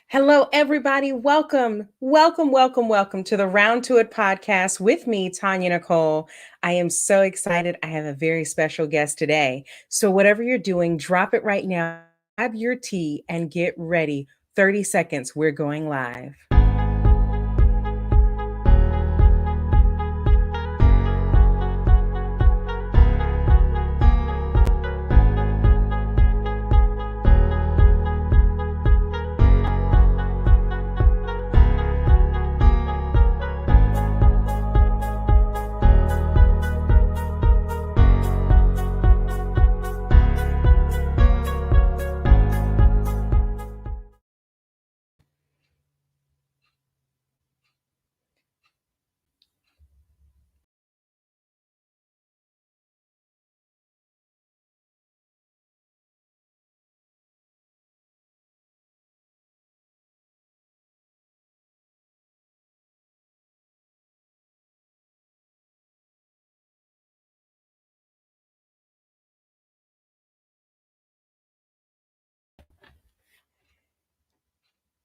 Hello, everybody. Welcome to the Round to It podcast with me, Tonya Nicole. I am so excited. I have a very special guest today. So, whatever you're doing, drop it right now, grab your tea, and get ready. 30 seconds, we're going live.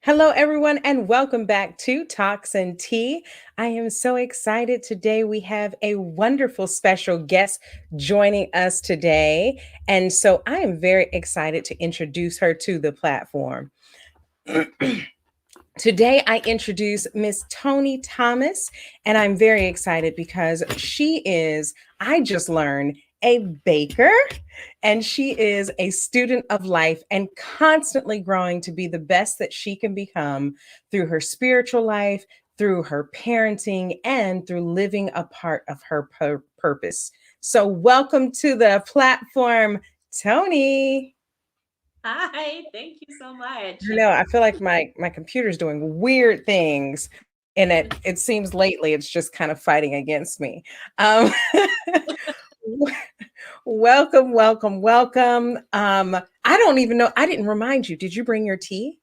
Hello, everyone, and welcome back to Talks and Tea. I am so excited today. We have a wonderful special guest joining us today. And so I am very excited to introduce her to the platform. Today, I introduce Miss Toni Thomas, and I'm very excited because she is, I just learned, a baker, and she is a student of life and constantly growing to be the best that she can become through her spiritual life, through her parenting, and through living a part of her purpose. So, welcome to the platform, Toni. Hi, thank you so much. I feel like my computer's doing weird things, and it seems lately it's just kind of fighting against me. Um, welcome. I don't even know. I didn't remind you. Did you bring your tea?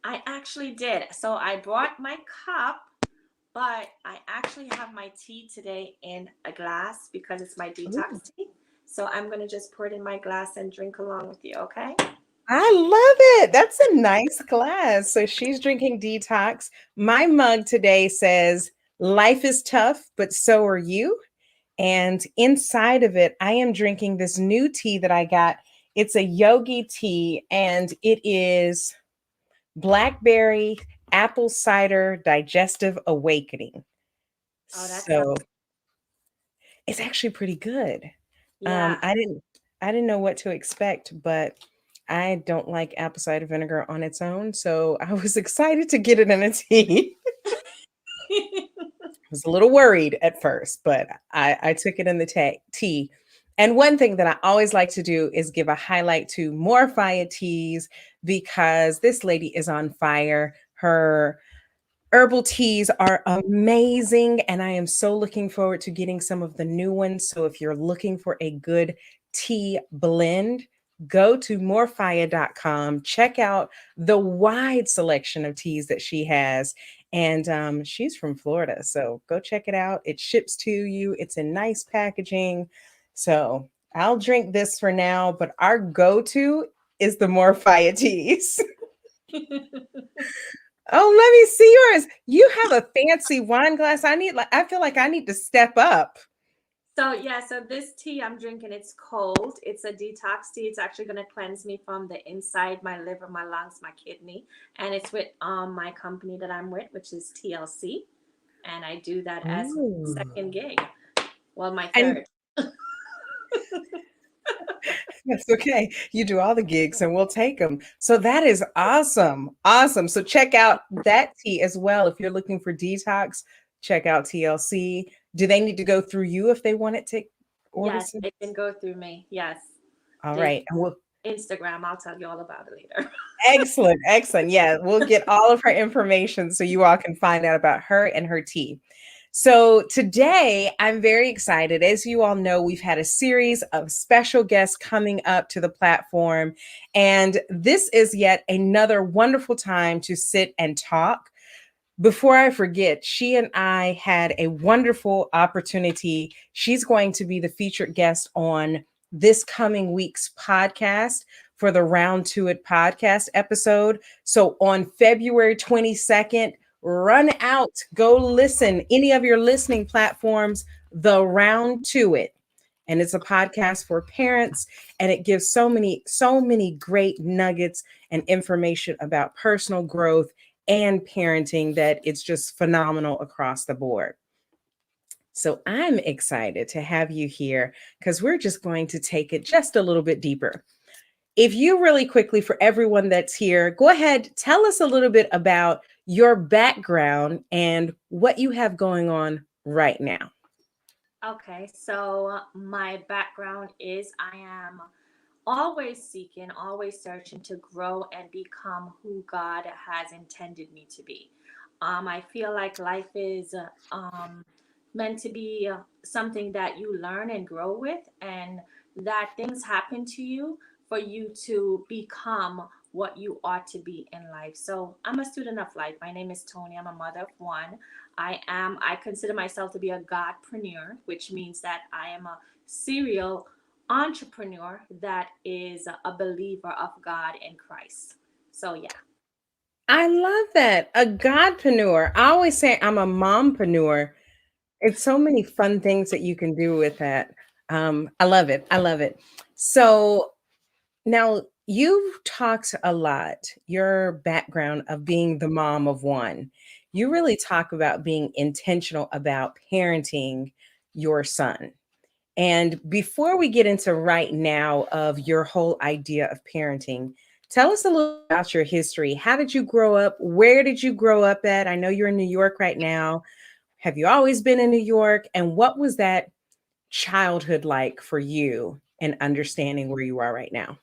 I actually did. So I brought my cup, but I actually have my tea today in a glass because it's my Ooh, detox tea. So I'm going to just pour it in my glass and drink along with you, okay? I love it. That's a nice glass. So she's drinking detox. My mug today says, "Life is tough, but so are you." And inside of it, I am drinking this new tea that I got. It's a yogi tea, and it is blackberry apple cider digestive awakening. Oh, that So sounds, it's actually pretty good. Um, yeah. I didn't I didn't know what to expect, but I don't like apple cider vinegar on its own, so I was excited to get it in a tea. Was a little worried at first, but I took it in the tea. And one thing that I always like to do is give a highlight to More Fire Teas because this lady is on fire. Her herbal teas are amazing, and I am so looking forward to getting some of the new ones. So if you're looking for a good tea blend, go to morefire.com, check out the wide selection of teas that she has. And she's from Florida, so go check it out. It ships to you, it's in nice packaging. So I'll drink this for now, but our go to is the Morefire teas. Oh, let me see yours. You have a fancy wine glass. I feel like I need to step up. So yeah, so this tea I'm drinking, it's cold. It's a detox tea. It's actually going to cleanse me from the inside, my liver, my lungs, my kidney, and it's with my company that I'm with, which is TLC, and I do that as my Ooh. second gig. Well, my And third. that's okay. You do all the gigs and we'll take them. So that is awesome. Awesome. So check out that tea as well. If you're looking for detox, check out TLC. Do they need to go through you if they wanted to order Yes, some? they can go through me. Yes, All they right. And we'll Instagram. I'll tell you all about it later. excellent. Excellent. Yeah, we'll get all of her information so you all can find out about her and her tea. So today I'm very excited. As you all know, we've had a series of special guests coming up to the platform, and this is yet another wonderful time to sit and talk. Before I forget, she and I had a wonderful opportunity. She's going to be the featured guest on this coming week's podcast for the Round To It podcast episode. So on February 22nd, run out, go listen any of your listening platforms, the Round To It. And it's a podcast for parents, and it gives so many great nuggets and information about personal growth and parenting that it's just phenomenal across the board. So I'm excited to have you here because we're just going to take it just a little bit deeper. If you really quickly, for everyone that's here, go ahead, tell us a little bit about your background and what you have going on right now. Okay, so my background is I am always seeking, always searching to grow and become who God has intended me to be. I feel like life is meant to be something that you learn and grow with, and that things happen to you for you to become what you ought to be in life. So I'm a student of life. My name is Toni. I'm a mother of one. I consider myself to be a Godpreneur, which means that I am a serial entrepreneur that is a believer of God in Christ. So yeah. I love that. A godpreneur. I always say I'm a mompreneur. It's so many fun things that you can do with that. I love it. I love it. So now you've talked a lot, your background of being the mom of one. You really talk about being intentional about parenting your son. And before we get into right now of your whole idea of parenting, tell us a little about your history. How did you grow up? Where did you grow up at? I know you're in New York right now. Have you always been in New York? And what was that childhood like for you and understanding where you are right now?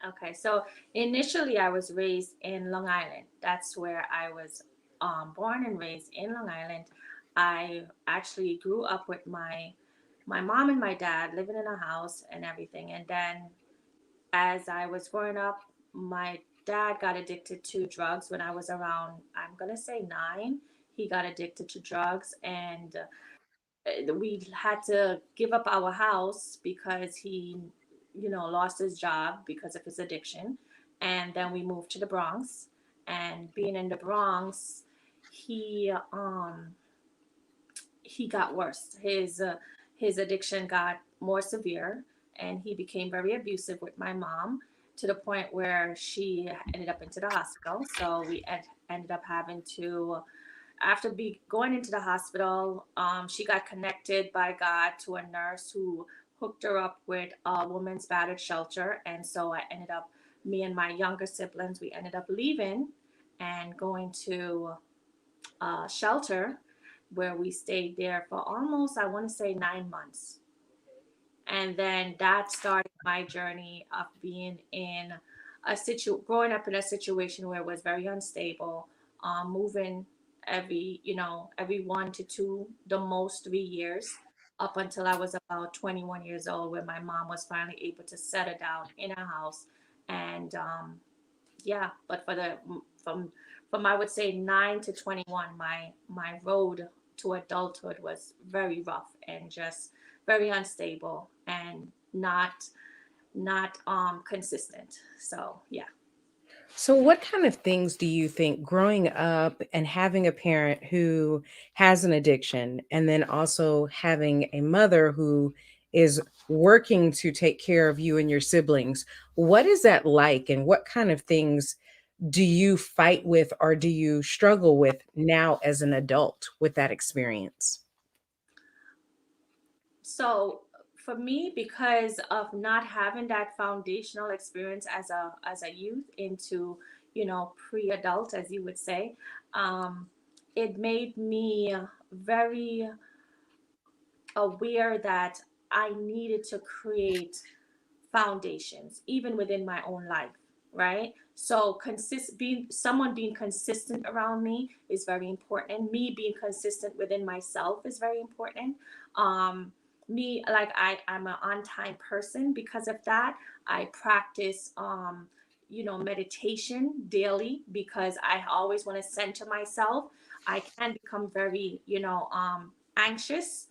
Okay, so initially I was raised in Long Island. That's where I was born and raised in Long Island. I actually grew up with my mom and my dad living in a house and everything. And then as I was growing up, my dad got addicted to drugs when I was around, I'm gonna say 9. He got addicted to drugs, and we had to give up our house because he, lost his job because of his addiction. And then we moved to the Bronx. And being in the Bronx, he he got worse. His addiction got more severe, and he became very abusive with my mom to the point where she ended up into the hospital. So we ended up having to, after be going into the hospital, she got connected by God to a nurse who hooked her up with a women's battered shelter. And so I ended up, me and my younger siblings, we ended up leaving and going to a shelter where we stayed there for almost, I want to say, 9 months. And then that started my journey of being in growing up in a situation where it was very unstable, moving every 1 to 2, the most 3 years, up until I was about 21 years old, when my mom was finally able to settle down in a house. And yeah, but from from I would say 9 to 21, my road to adulthood was very rough and just very unstable and not consistent. So yeah. So, what kind of things do you think growing up and having a parent who has an addiction, and then also having a mother who is working to take care of you and your siblings, what is that like? And what kind of things do you fight with or do you struggle with now as an adult with that experience? So for me, because of not having that foundational experience as a youth into, pre-adult, as you would say, um, it made me very aware that I needed to create foundations even within my own life, right? So being consistent around me is very important, and me being consistent within myself is very important. um Me, like, I'm an on time person. Because of that, I practice meditation daily, because I always want to center myself. I can become very anxious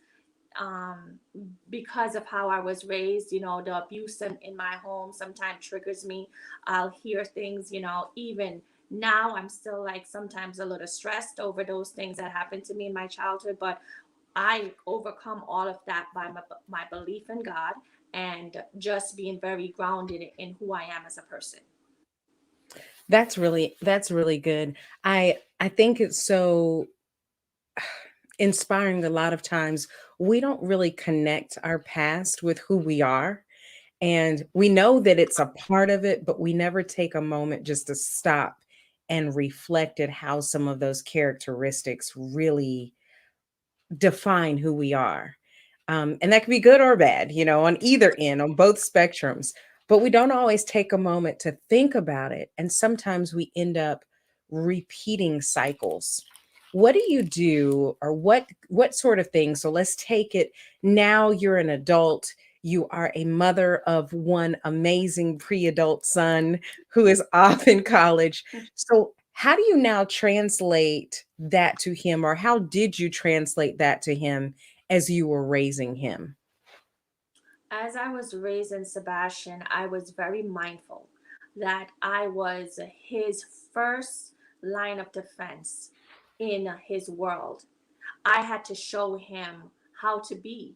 because of how I was raised, the abuse in my home sometimes triggers me. I'll hear things, even now I'm still like sometimes a little stressed over those things that happened to me in my childhood, but I overcome all of that by my belief in God and just being very grounded in who I am as a person. That's really good. I think it's so inspiring. A lot of times we don't really connect our past with who we are, and we know that it's a part of it, but we never take a moment just to stop and reflect at how some of those characteristics really define who we are. And that can be good or bad, on either end, on both spectrums. But we don't always take a moment to think about it. And sometimes we end up repeating cycles. What do you do, or what sort of things? So let's take it now. You're an adult. You are a mother of one amazing pre-adult son who is off in college. So how do you now translate that to him, or how did you translate that to him as you were raising him? As I was raising Sebastian, I was very mindful that I was his first line of defense in his world. I had to show him how to be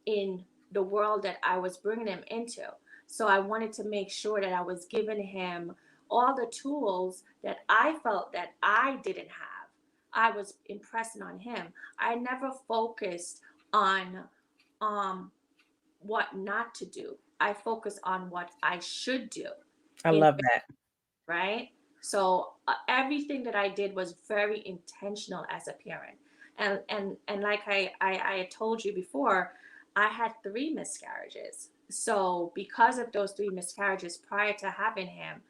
in the world that I was bringing him into. So I wanted to make sure that I was giving him all the tools that I felt that I didn't have. I was impressing on him. I never focused on um what not to do. I focus on what I should do I in love that. right? So everything that I did was very intentional as a parent. And like I had told you before, I had three miscarriages. So because of those three miscarriages prior to having him,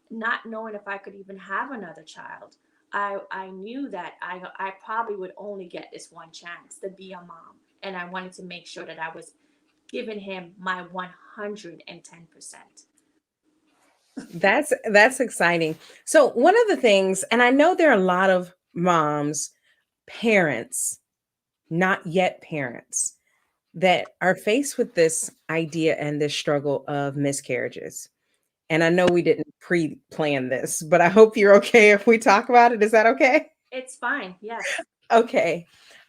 not knowing if I could even have another child, I knew that I probably would only get this one chance to be a mom. And I wanted to make sure that I was giving him my 110%. That's exciting. So one of the things, and I know there are a lot of moms, parents, not yet parents, that are faced with this idea and this struggle of miscarriages. And I know we didn't pre-plan this, but I hope you're okay if we talk about it. Is that okay? It's fine. Yes. Okay.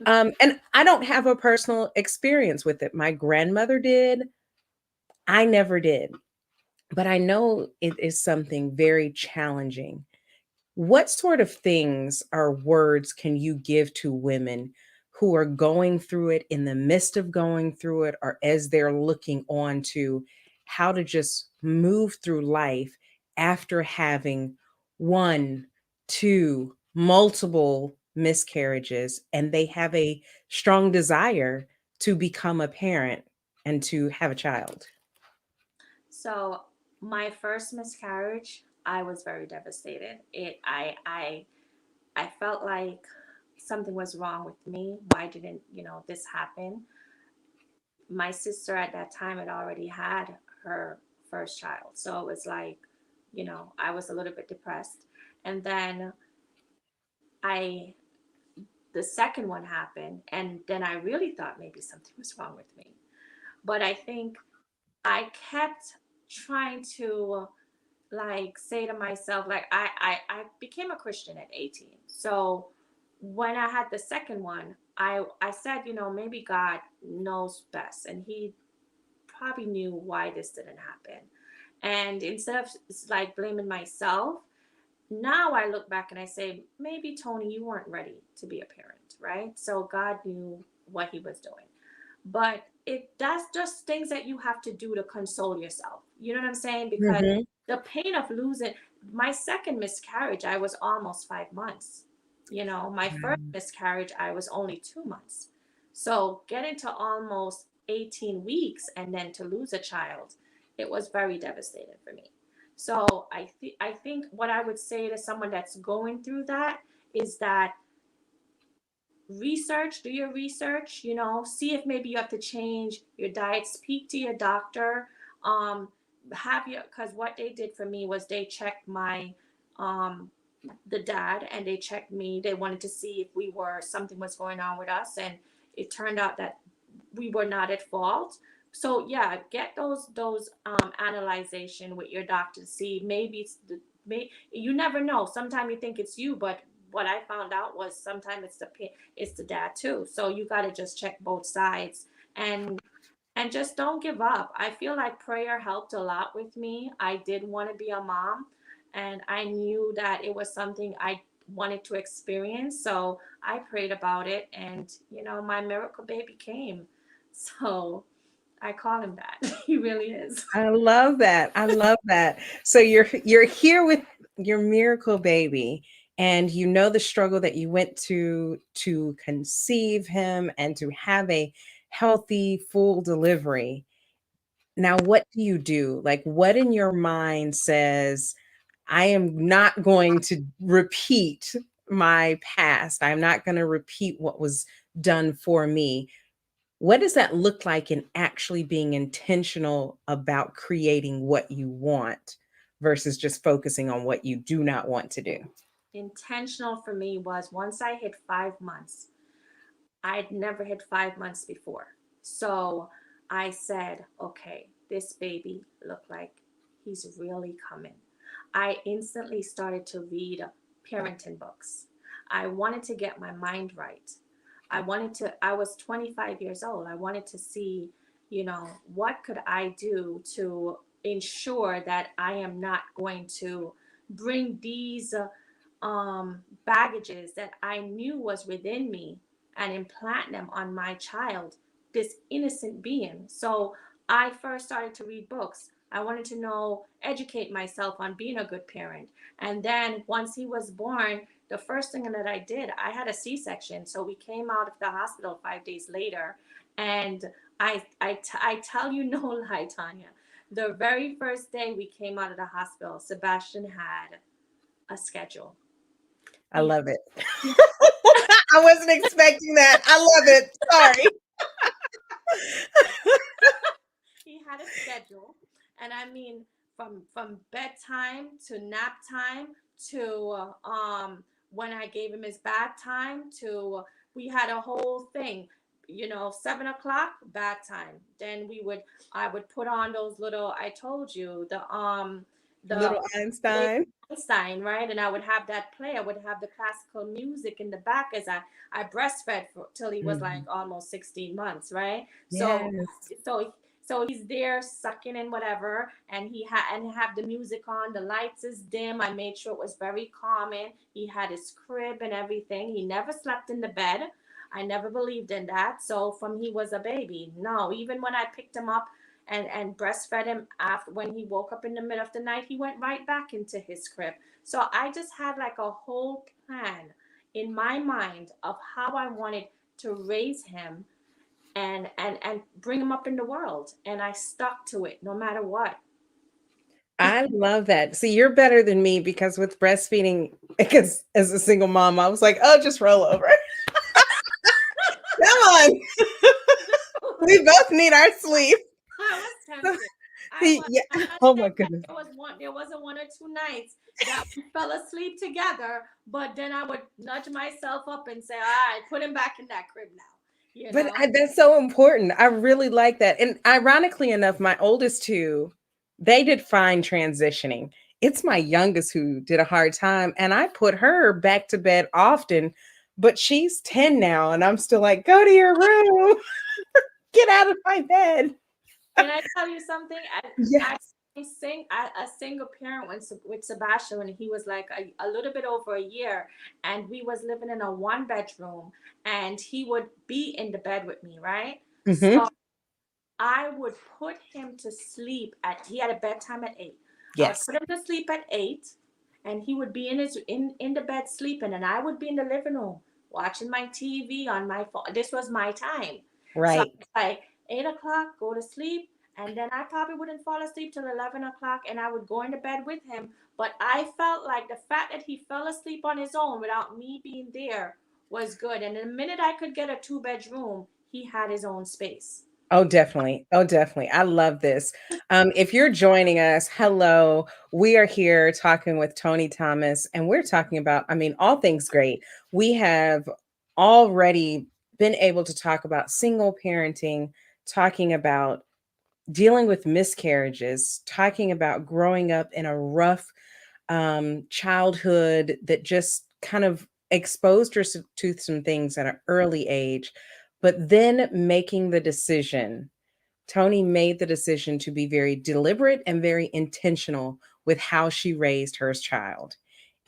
And I don't have a personal experience with it. My grandmother did. I never did. But I know it is something very challenging. What sort of things or words can you give to women who are going through it, in the midst of going through it, or as they're looking on to how to just move through life after having one, two, multiple miscarriages, and they have a strong desire to become a parent and to have a child? So my first miscarriage, I was very devastated. I felt like something was wrong with me. Why didn't, this happen? My sister at that time had already had her first child. So it was like, I was a little bit depressed. And then I the second one happened, and then I really thought maybe something was wrong with me. But I think I kept trying to like say to myself, like I became a Christian at 18. So when I had the second one, I said, maybe God knows best, and he probably knew why this didn't happen. And instead of like blaming myself, now I look back and I say, maybe Toni, you weren't ready to be a parent, right? So God knew what he was doing. But that's just things that you have to do to console yourself. You know what I'm saying? Because Mhm. the pain of losing my second miscarriage, I was almost 5 months. My first miscarriage, I was only 2 months. So getting to almost 18 weeks and then to lose a child, it was very devastating for me. So I think what I would say to someone that's going through that is that do your research, see if maybe you have to change your diet, speak to your doctor, um, because what they did for me was they checked um, the dad, and they checked me. They wanted to see if something was going on with us. And it turned out that we were not at fault. So yeah, get those analyzation with your doctor to see maybe it's you never know. Sometimes you think it's you, but what I found out was sometimes it's the dad too. So you got to just check both sides, and just don't give up. I feel like prayer helped a lot with me. I did want to be a mom, and I knew that it was something I wanted to experience. So I prayed about it, and my miracle baby came. So I call him that. He really is. I love that. I love that. So you're here with your miracle baby, and you know the struggle that you went to conceive him and to have a healthy full delivery. Now, what do you do? Like, what in your mind says, I am not going to repeat my past. I'm not going to repeat what was done for me. What does that look like in actually being intentional about creating what you want versus just focusing on what you do not want to do? Intentional for me was once I hit 5 months. I'd never hit 5 months before. So I said, okay, this baby looked like he's really coming. I instantly started to read parenting books. I wanted to get my mind right. I was 25 years old. I wanted to see, what could I do to ensure that I am not going to bring these baggages that I knew was within me and implant them on my child, this innocent being. So I first started to read books. I wanted to educate myself on being a good parent. And then once he was born, the first thing that I did, I had a C-section. So we came out of the hospital 5 days later. And I tell you no lie, Tonya. The very first day we came out of the hospital, Sebastian had a schedule. I love it. I wasn't expecting that. I love it. Sorry. He had a schedule, and I mean, from bedtime to nap time to when I gave him his bath time to we had a whole thing. 7 o'clock bath time. Then I would put on those little, I told you, the Little Einstein. Einstein, right? And I would have that play. I would have the classical music in the back as I breastfed till he was like Mhm. almost 16 months, right? So Yes. so he's there sucking in whatever, and have the music on. The lights is dim. I made sure it was very calming. He had his crib and everything. He never slept in the bed. I never believed in that. So from he was a baby, no. Even when I picked him up and breastfed him after when he woke up in the middle of the night, he went right back into his crib. So I just had like a whole plan in my mind of how I wanted to raise him and bring him up in the world, and I stuck to it no matter what. I love that. See, you're better than me because with breastfeeding, because as a single mom, I was like, oh, just roll over. Come on. We both need our sleep. I was tempted. Yeah. I was Oh my tempted. goodness. There wasn't 1 or 2 nights that we fell asleep together, but then I would nudge myself up and say, all right, put him back in that crib now. But that's so important. I really like that. And ironically enough, my oldest two, they did fine transitioning. It's my youngest who did a hard time. And I put her back to bed often, but she's 10 now. And I'm still like, go to your room, get out of my bed. Can I tell you something? I Yes. a single parent with Sebastian when he was like a little bit over a year, and we was living in a 1 bedroom, and he would be in the bed with me, right? Hmm. So I would put him to sleep he had a bedtime at 8. I would Yes. put him to sleep at 8, and he would be in the bed sleeping, and I would be in the living room watching my TV on my phone. This was my time. So I Right. was like 8 o'clock, go to sleep, and then I probably wouldn't fall asleep till 11 o'clock, and I would go into bed with him. But I felt like the fact that he fell asleep on his own without me being there was good. And the minute I could get a 2 bedroom, he had his own space. Oh, definitely. Oh, definitely. I love this. If you're joining us, hello. We are here talking with Toni Thomas, and we're talking about, I mean, all things great. We have already been able to talk about single parenting, talking about dealing with miscarriages, talking about growing up in a rough childhood that just kind of exposed her to some things at an early age, but then making the decision. Toni made the decision to be very deliberate and very intentional with how she raised her child.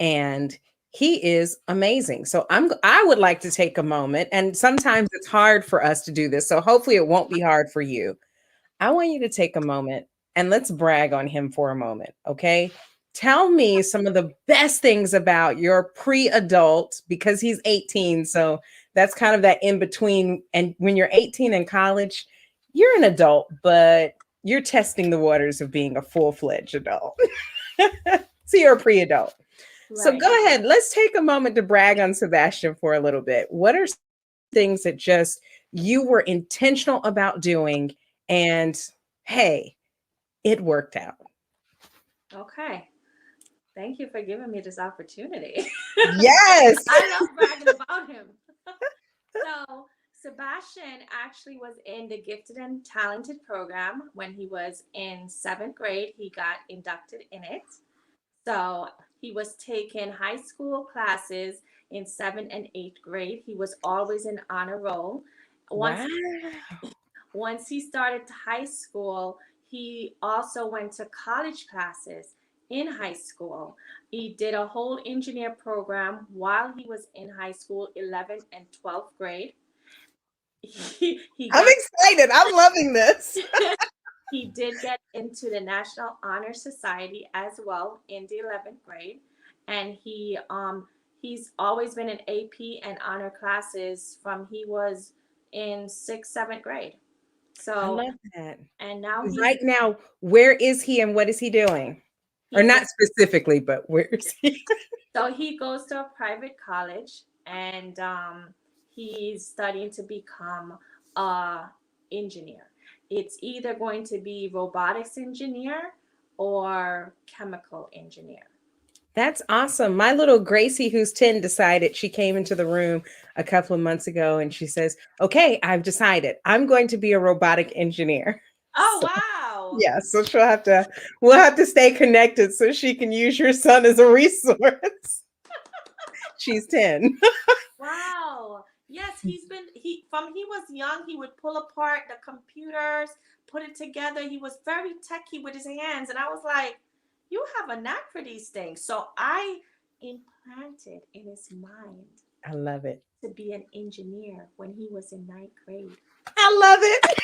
And he is amazing. So I would like to take a moment, and sometimes it's hard for us to do this. So hopefully it won't be hard for you. I want you to take a moment and let's brag on him for a moment, okay? Tell me some of the best things about your pre-adult, because he's 18, so that's kind of that in between. And when you're 18 in college, you're an adult, but you're testing the waters of being a full-fledged adult. So you're a pre-adult. So Right. go ahead. Let's take a moment to brag on Sebastian for a little bit. What are things that just you were intentional about doing, and hey, it worked out? Okay. Thank you for giving me this opportunity. Yes. I love bragging about him. So, Sebastian actually was in the Gifted and Talented program when he was in seventh grade. He got inducted in it. So, he was taking high school classes in seventh and eighth grade. He was always in honor roll. Once Wow. once he started high school, he also went to college classes in high school. He did a whole engineer program while he was in high school, 11th and 12th grade. He I'm got excited. I'm loving this. he did get into the National Honor Society as well in the 11th grade, and he's always been in AP and honor classes from he was in 6th, 7th grade. I So love that. and now Right now, where is he and what is he doing? Or he's not specifically, but where is he? so he goes to a private college, and he's studying to become a engineer. It's either going to be robotics engineer or chemical engineer. That's awesome. My little Gracie, who's 10, decided, she came into the room a couple of months ago and she says, okay, I've decided I'm going to be a robotic engineer. Oh So, wow. yeah, so we'll have to stay connected so she can use your son as a resource. She's 10. Wow. Yes, he was young, he would pull apart the computers, put it together. He was very techy with his hands, and I was like, "You have a knack for these things." So I implanted in his mind I love it. to be an engineer when he was in ninth grade. I love it.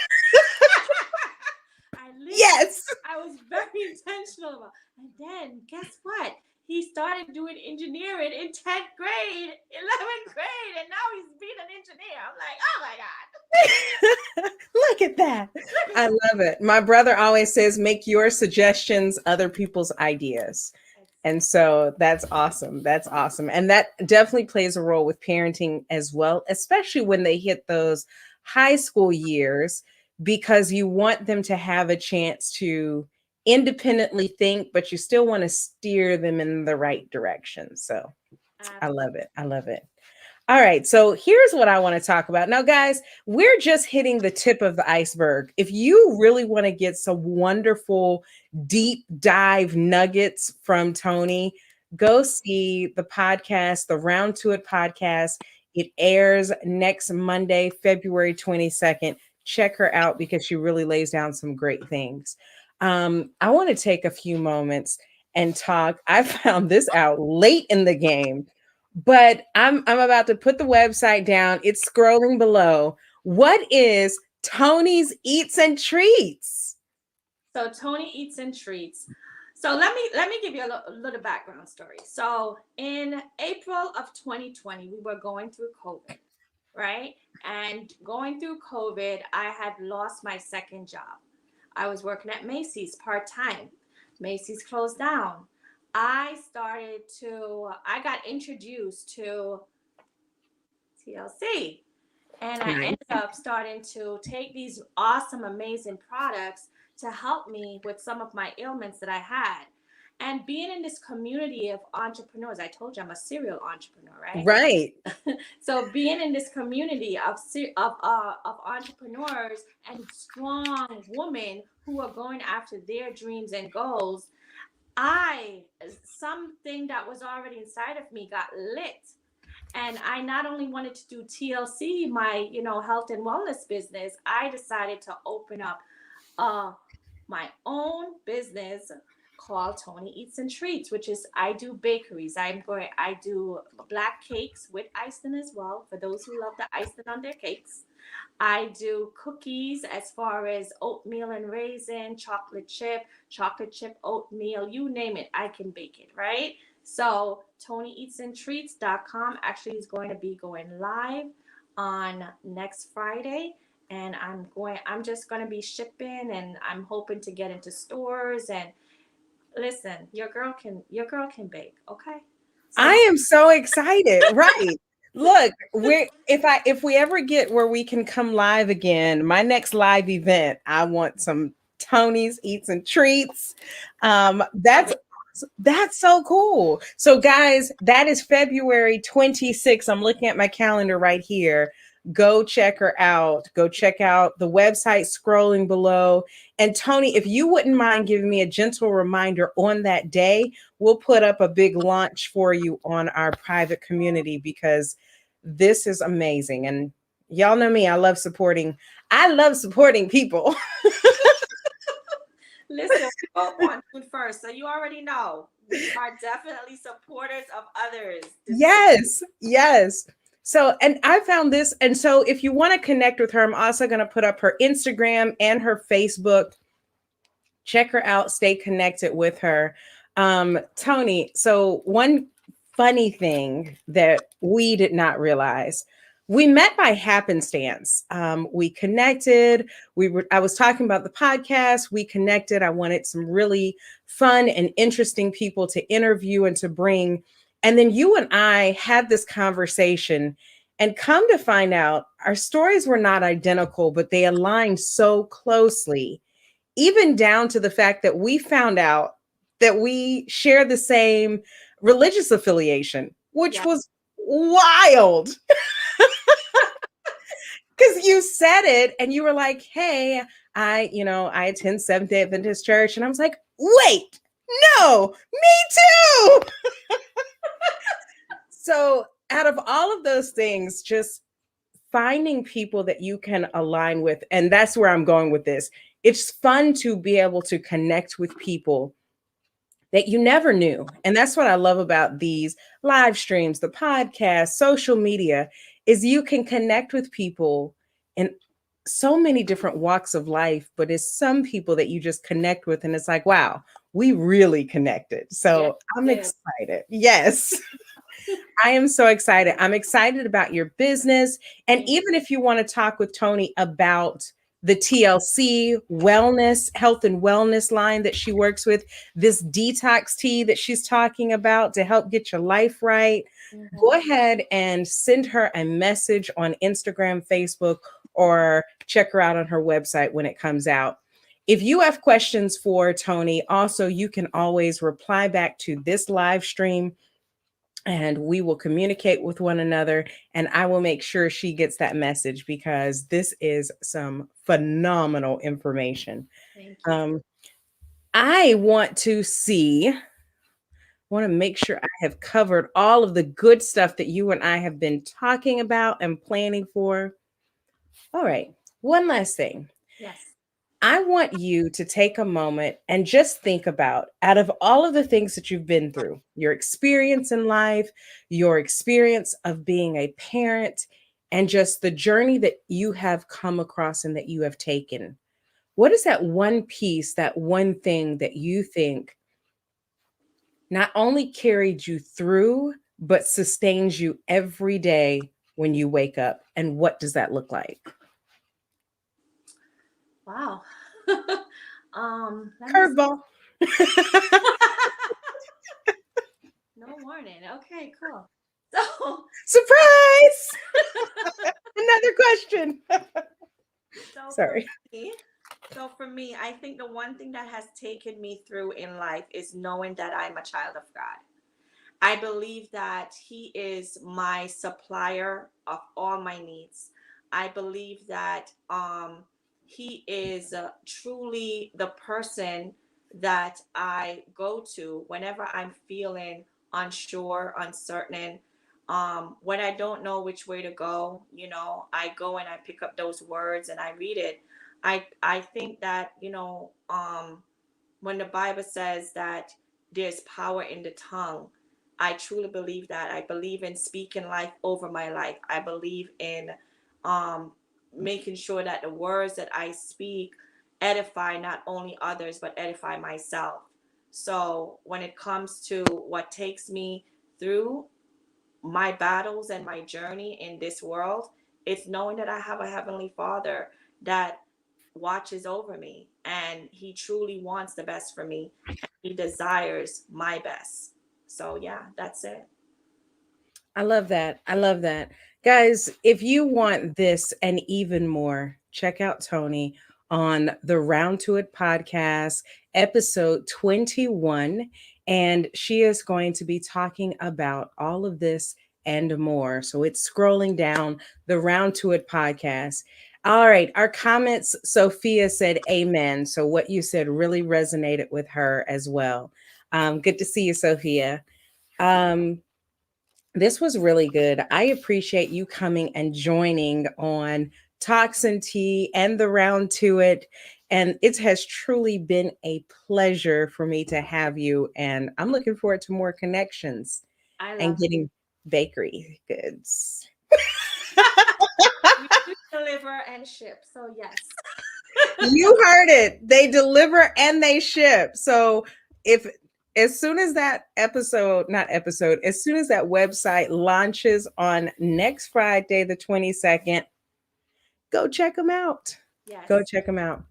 I literally, Yes. I was very intentional about. And then guess what? He started doing engineering in 10th grade, 11th grade, and now he's being an engineer. I'm like, oh my God. Look at that. I love it. My brother always says, make your suggestions other people's ideas. And so that's awesome. That's awesome. And that definitely plays a role with parenting as well, especially when they hit those high school years, because you want them to have a chance to independently think, but you still want to steer them in the right direction. So I love it. I love it. All right. So here's what I want to talk about. Now, guys, we're just hitting the tip of the iceberg. If you really want to get some wonderful deep dive nuggets from Toni, go see the podcast, the Round to It podcast. It airs next Monday, February 22nd. Check her out because she really lays down some great things. I want to take a few moments and talk. I found this out late in the game, but I'm about to put the website down. It's scrolling below. What is Toni's Eats and Treats? So Toni Eats and Treats. So let me give you a little background story. So in April of 2020, we were going through COVID, right? And going through COVID, I had lost my second job. I was working at Macy's part time. Macy's closed down. I got introduced to TLC. And I Nice. ended up starting to take these awesome, amazing products to help me with some of my ailments that I had. And being in this community of entrepreneurs, I told you I'm a serial entrepreneur, right? Right. So being in this community of entrepreneurs and strong women who are going after their dreams and goals, I something that was already inside of me got lit, and I not only wanted to do TLC, my health and wellness business. I decided to open up uh my own business called Toni Eats and Treats, which is I do bakeries. I do black cakes with icing as well for those who love the icing on their cakes. I do cookies as far as oatmeal and raisin, chocolate chip oatmeal, you name it, I can bake it, right? So TonyEatsandTreats.com actually is going to be going live on next Friday. And I'm just going to be shipping, and I'm hoping to get into stores. And listen, your girl can bake, okay? So I am so excited. Right. Look, if we ever get where we can come live again, my next live event, I want some Tony's Eats and Treats. That's so cool. So guys, that is February 26th. I'm looking at my calendar right here. Go check her out. Go check out the website scrolling below. And Toni, if you wouldn't mind giving me a gentle reminder on that day, we'll put up a big launch for you on our private community, because this is amazing. And y'all know me, I love supporting people. listen, we both want food first, so you already know we are definitely supporters of others. Yes. So, and I found this. And so if you want to connect with her, I'm also going to put up her Instagram and her Facebook. Check her out, stay connected with her. Toni, so one funny thing that we did not realize, we met by happenstance. We connected. I was talking about the podcast. We connected. I wanted some really fun and interesting people to interview and to bring. And then you and I had this conversation, and come to find out, our stories were not identical, but they aligned so closely, even down to the fact that we found out that we share the same religious affiliation, which Yeah. was wild. Because you said it and you were like, hey, I attend Seventh-day Adventist Church. And I was like, wait, no, me too. So out of all of those things, just finding people that you can align with. And that's where I'm going with this. It's fun to be able to connect with people that you never knew. And that's what I love about these live streams, the podcast, social media, is you can connect with people in so many different walks of life, but it's some people that you just connect with and it's like, wow, we really connected. So I'm excited. Yes. I am so excited. I'm excited about your business. And even if you want to talk with Toni about the TLC wellness, health and wellness line that she works with, this detox tea that she's talking about to help get your life right, go ahead and send her a message on Instagram, Facebook, or check her out on her website when it comes out. If you have questions for Toni, also, you can always reply back to this live stream, and we will communicate with one another, and I will make sure she gets that message, because this is some phenomenal information. Thank you. I want to make sure I have covered all of the good stuff that you and I have been talking about and planning for. All right, one last thing. Yes. I want you to take a moment and just think about, out of all of the things that you've been through, your experience in life, your experience of being a parent, and just the journey that you have come across and that you have taken. What is that one piece, that one thing that you think not only carried you through, but sustains you every day when you wake up? And what does that look like? Wow. Curveball. No warning. Okay, cool. So Surprise! Another question. so Sorry. for me, So for me, I think the one thing that has taken me through in life is knowing that I'm a child of God. I believe that He is my supplier of all my needs. I believe that He is truly the person that I go to whenever I'm feeling unsure, uncertain. When I don't know which way to go, I go and I pick up those words and I read it. I think that when the Bible says that there's power in the tongue, I truly believe that. I believe in speaking life over my life. I believe in um, making sure that the words that I speak edify not only others, but edify myself. So when it comes to what takes me through my battles and my journey in this world, it's knowing that I have a Heavenly Father that watches over me and He truly wants the best for me. He desires my best. So, yeah, that's it. I love that. I love that. Guys, if you want this and even more, check out Toni on the Round to It podcast, episode 21. And she is going to be talking about all of this and more. So it's scrolling down the Round to It podcast. All right, our comments. Sophia said amen. So what you said really resonated with her as well. Good to see you, Sophia. Um, this was really good. I appreciate you coming and joining on Toxin Tea and the Round to It. And it has truly been a pleasure for me to have you. And I'm looking forward to more connections I and love it. getting bakery goods. We do deliver and ship. So, yes. You heard it. They deliver and they ship. So if as soon as that episode, not episode, as soon as that website launches on next Friday, the 22nd, go check them out. Go Yes. check them out.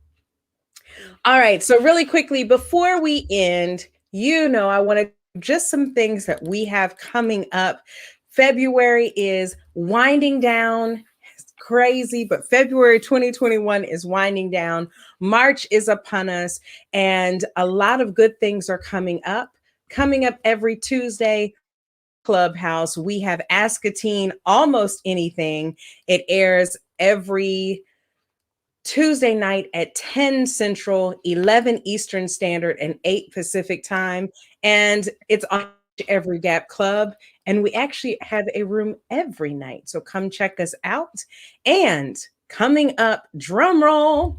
Thank All you. right. So, really quickly, before we end, I want to just some things that we have coming up. February is winding down. It's crazy, but February 2021 is winding down. March is upon us, and a lot of good things are coming up. Coming up every Tuesday on Clubhouse, we have Ask a Teen Almost Anything. It airs every Tuesday night at 10 Central, 11 Eastern Standard, and 8 Pacific time. And it's on every Gap Club. And we actually have a room every night. So come check us out. And coming up, drum roll,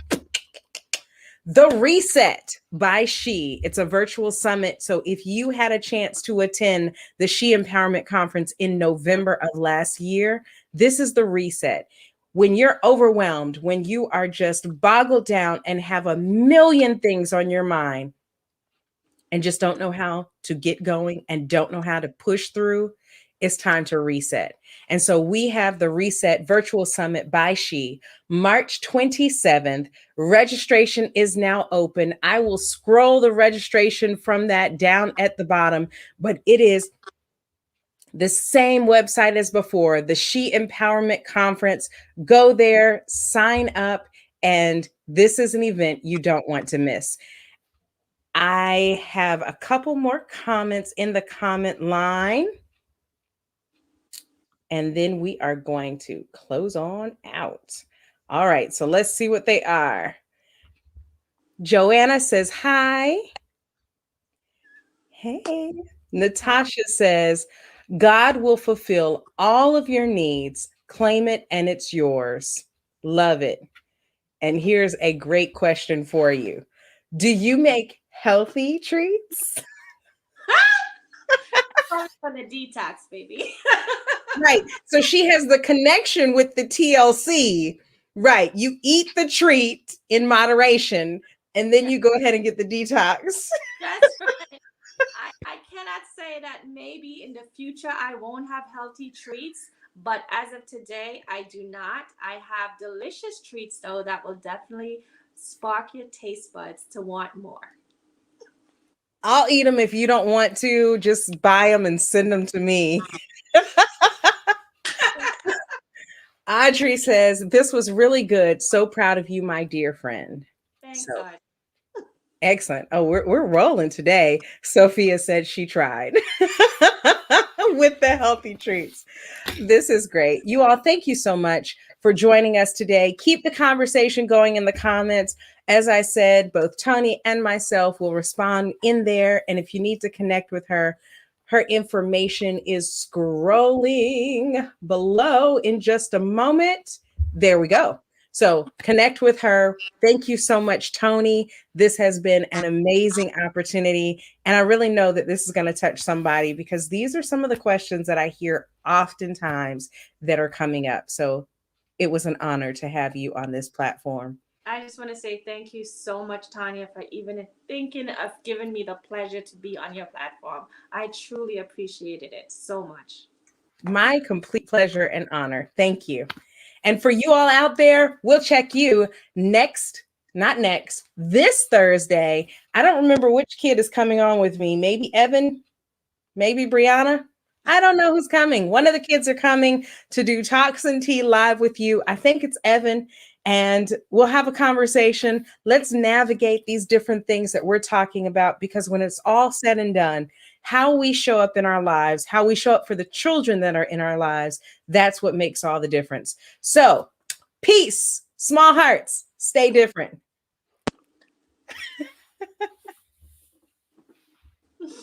the Reset by She. It's a virtual summit. So if you had a chance to attend the She Empowerment Conference in November of last year, this is the Reset. When you're overwhelmed, when you are just boggled down and have a million things on your mind and just don't know how to get going and don't know how to push through, it's time to reset. And so we have the Reset Virtual Summit by She, March 27th. Registration is now open. I will scroll the registration from that down at the bottom, but it is the same website as before, the She Empowerment Conference. Go there, sign up, and this is an event you don't want to miss. I have a couple more comments in the comment line, and then we are going to close on out. All right, so let's see what they are. Joanna says, hi. Hey. Natasha says, God will fulfill all of your needs. Claim it and it's yours. Love it. And here's a great question for you. Do you make healthy treats? Fun for the detox, baby. Right. So she has the connection with the TLC. Right. You eat the treat in moderation and then Yeah, you go ahead and get the detox. that's right. I cannot say that maybe in the future I won't have healthy treats, but as of today, I do not. I have delicious treats though that will definitely spark your taste buds to want more. I'll eat them if you don't want to. Just buy them and send them to me. Audrey says, this was really good. So proud of you, my dear friend. Thanks, So God. excellent. Oh, we're rolling today. Sophia said she tried with the healthy treats. This is great. You all, thank you so much for joining us today. Keep the conversation going in the comments. As I said, both Toni and myself will respond in there. And if you need to connect with her, her information is scrolling below in just a moment. There we go. So connect with her. Thank you so much, Toni. This has been an amazing opportunity. And I really know that this is going to touch somebody because these are some of the questions that I hear oftentimes that are coming up. So it was an honor to have you on this platform. I just want to say thank you so much, Tanya, for even thinking of giving me the pleasure to be on your platform. I truly appreciated it so much. My complete pleasure and honor. Thank you. And for you all out there, we'll check you not next, this Thursday. I don't remember which kid is coming on with me. Maybe Evan, maybe Brianna. I don't know who's coming. One of the kids are coming to do Toxin Tea live with you. I think it's Evan. And we'll have a conversation. Let's navigate these different things that we're talking about because when it's all said and done, how we show up in our lives, how we show up for the children that are in our lives, that's what makes all the difference. So, peace, small hearts, stay different.